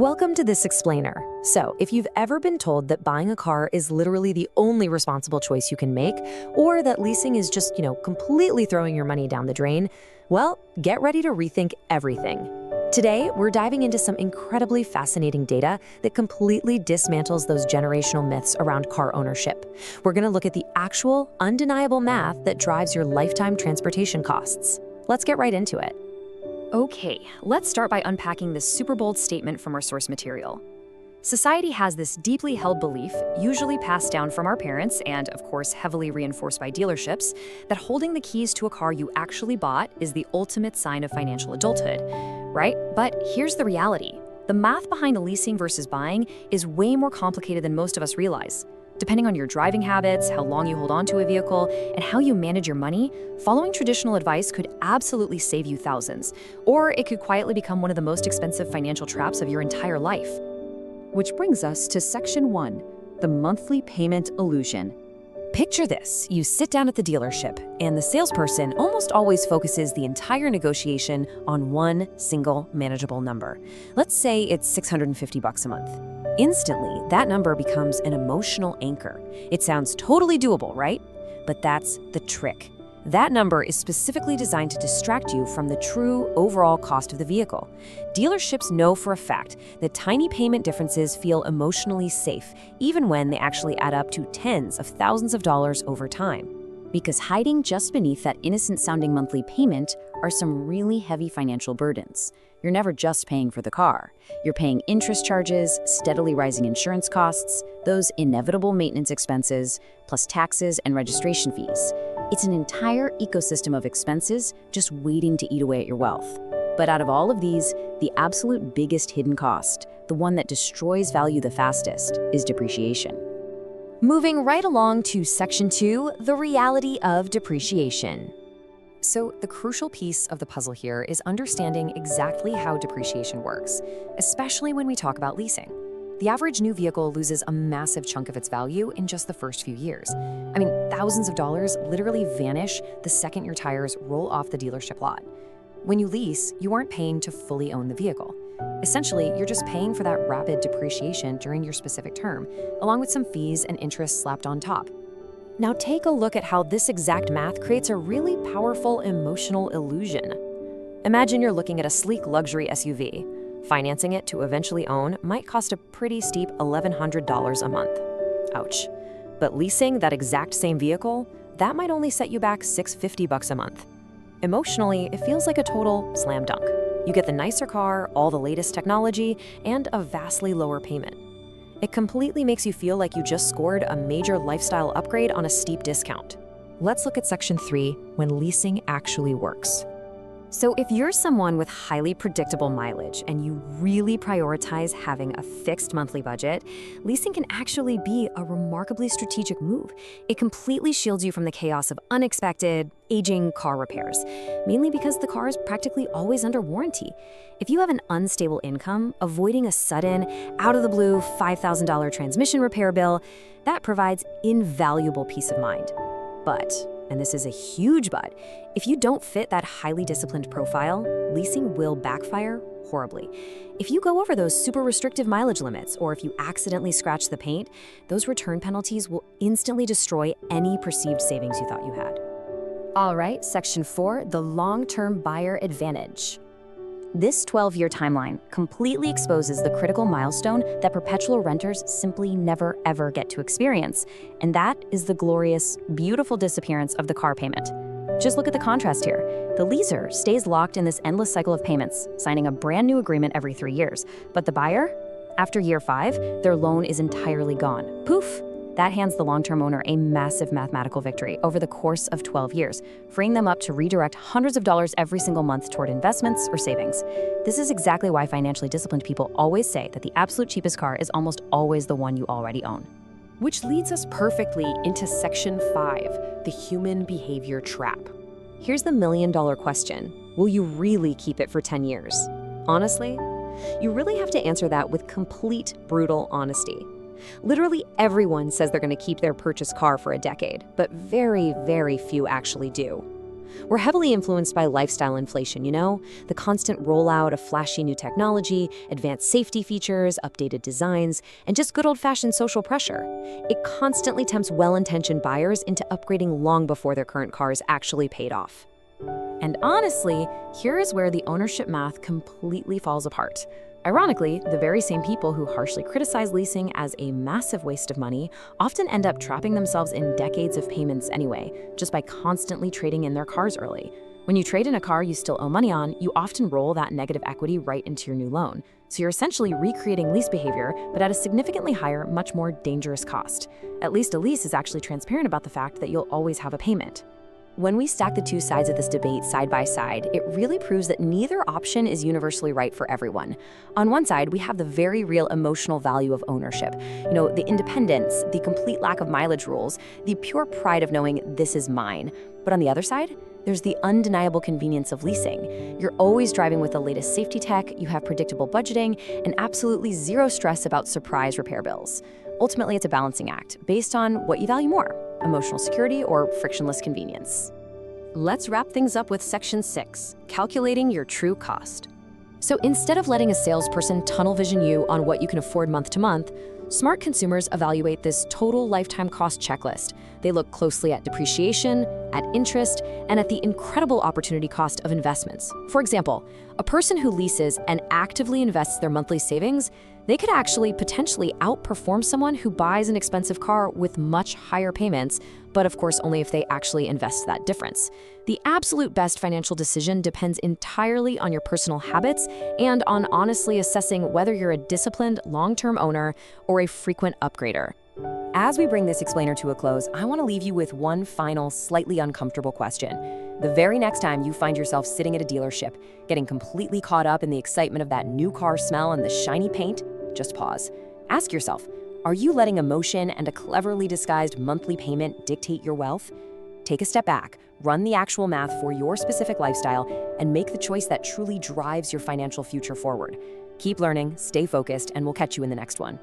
Welcome to This Explainer. So, if you've ever been told that buying a car is literally the only responsible choice you can make, or that leasing is just, completely throwing your money down the drain, well, get ready to rethink everything. Today, we're diving into some incredibly fascinating data that completely dismantles those generational myths around car ownership. We're going to look at the actual, undeniable math that drives your lifetime transportation costs. Let's get right into it. Okay, let's start by unpacking this super bold statement from our source material. Society has this deeply held belief, usually passed down from our parents and, of course, heavily reinforced by dealerships, that holding the keys to a car you actually bought is the ultimate sign of financial adulthood, right? But here's the reality. The math behind leasing versus buying is way more complicated than most of us realize. Depending on your driving habits, how long you hold onto a vehicle, and how you manage your money, following traditional advice could absolutely save you thousands, or it could quietly become one of the most expensive financial traps of your entire life. Which brings us to Section 1, the monthly payment illusion. Picture this. You sit down at the dealership, and the salesperson almost always focuses the entire negotiation on one single manageable number. Let's say it's $650 a month. Instantly, that number becomes an emotional anchor. It sounds totally doable, right? But that's the trick. That number is specifically designed to distract you from the true overall cost of the vehicle. Dealerships know for a fact that tiny payment differences feel emotionally safe, even when they actually add up to tens of thousands of dollars over time. Because hiding just beneath that innocent-sounding monthly payment are some really heavy financial burdens. You're never just paying for the car. You're paying interest charges, steadily rising insurance costs, those inevitable maintenance expenses, plus taxes and registration fees. It's an entire ecosystem of expenses just waiting to eat away at your wealth. But out of all of these, the absolute biggest hidden cost, the one that destroys value the fastest, is depreciation. Moving right along to Section 2, the reality of depreciation. So the crucial piece of the puzzle here is understanding exactly how depreciation works, especially when we talk about leasing. The average new vehicle loses a massive chunk of its value in just the first few years. I mean, thousands of dollars literally vanish the second your tires roll off the dealership lot. When you lease, you aren't paying to fully own the vehicle. Essentially, you're just paying for that rapid depreciation during your specific term, along with some fees and interest slapped on top. Now take a look at how this exact math creates a really powerful emotional illusion. Imagine you're looking at a sleek luxury SUV. Financing it to eventually own might cost a pretty steep $1,100 a month. Ouch. But leasing that exact same vehicle, that might only set you back $650 a month. Emotionally, it feels like a total slam dunk. You get the nicer car, all the latest technology, and a vastly lower payment. It completely makes you feel like you just scored a major lifestyle upgrade on a steep discount. Let's look at Section 3, when leasing actually works. So if you're someone with highly predictable mileage and you really prioritize having a fixed monthly budget, leasing can actually be a remarkably strategic move. It completely shields you from the chaos of unexpected, aging car repairs, mainly because the car is practically always under warranty. If you have an unstable income, avoiding a sudden, out-of-the-blue $5,000 transmission repair bill, that provides invaluable peace of mind. But, and this is a huge but, if you don't fit that highly disciplined profile, leasing will backfire horribly. If you go over those super restrictive mileage limits, or if you accidentally scratch the paint, those return penalties will instantly destroy any perceived savings you thought you had. All right, Section 4, the long-term buyer advantage. This 12-year timeline completely exposes the critical milestone that perpetual renters simply never, ever get to experience, and that is the glorious, beautiful disappearance of the car payment. Just look at the contrast here. The leaser stays locked in this endless cycle of payments, signing a brand new agreement every 3 years. But the buyer? After year 5, their loan is entirely gone. Poof! That hands the long-term owner a massive mathematical victory over the course of 12 years, freeing them up to redirect hundreds of dollars every single month toward investments or savings. This is exactly why financially disciplined people always say that the absolute cheapest car is almost always the one you already own. Which leads us perfectly into Section 5, the human behavior trap. Here's the million-dollar question. Will you really keep it for 10 years? Honestly, you really have to answer that with complete, brutal honesty. Literally everyone says they're going to keep their purchased car for a decade, but very, very few actually do. We're heavily influenced by lifestyle inflation, the constant rollout of flashy new technology, advanced safety features, updated designs, and just good old-fashioned social pressure. It constantly tempts well-intentioned buyers into upgrading long before their current car is actually paid off. And honestly, here is where the ownership math completely falls apart. Ironically, the very same people who harshly criticize leasing as a massive waste of money often end up trapping themselves in decades of payments anyway, just by constantly trading in their cars early. When you trade in a car you still owe money on, you often roll that negative equity right into your new loan. So you're essentially recreating lease behavior, but at a significantly higher, much more dangerous cost. At least a lease is actually transparent about the fact that you'll always have a payment. When we stack the two sides of this debate side by side, it really proves that neither option is universally right for everyone. On one side, we have the very real emotional value of ownership. The independence, the complete lack of mileage rules, the pure pride of knowing this is mine. But on the other side, there's the undeniable convenience of leasing. You're always driving with the latest safety tech, you have predictable budgeting, and absolutely zero stress about surprise repair bills. Ultimately, it's a balancing act based on what you value more, emotional security or frictionless convenience. Let's wrap things up with Section 6, calculating your true cost. So instead of letting a salesperson tunnel vision you on what you can afford month to month, smart consumers evaluate this total lifetime cost checklist. They look closely at depreciation, at interest, and at the incredible opportunity cost of investments. For example, a person who leases and actively invests their monthly savings, they could actually potentially outperform someone who buys an expensive car with much higher payments, but of course only if they actually invest that difference. The absolute best financial decision depends entirely on your personal habits and on honestly assessing whether you're a disciplined long-term owner or a frequent upgrader. As we bring this explainer to a close, I want to leave you with one final, slightly uncomfortable question. The very next time you find yourself sitting at a dealership, getting completely caught up in the excitement of that new car smell and the shiny paint, just pause. Ask yourself, are you letting emotion and a cleverly disguised monthly payment dictate your wealth? Take a step back, run the actual math for your specific lifestyle, and make the choice that truly drives your financial future forward. Keep learning, stay focused, and we'll catch you in the next one.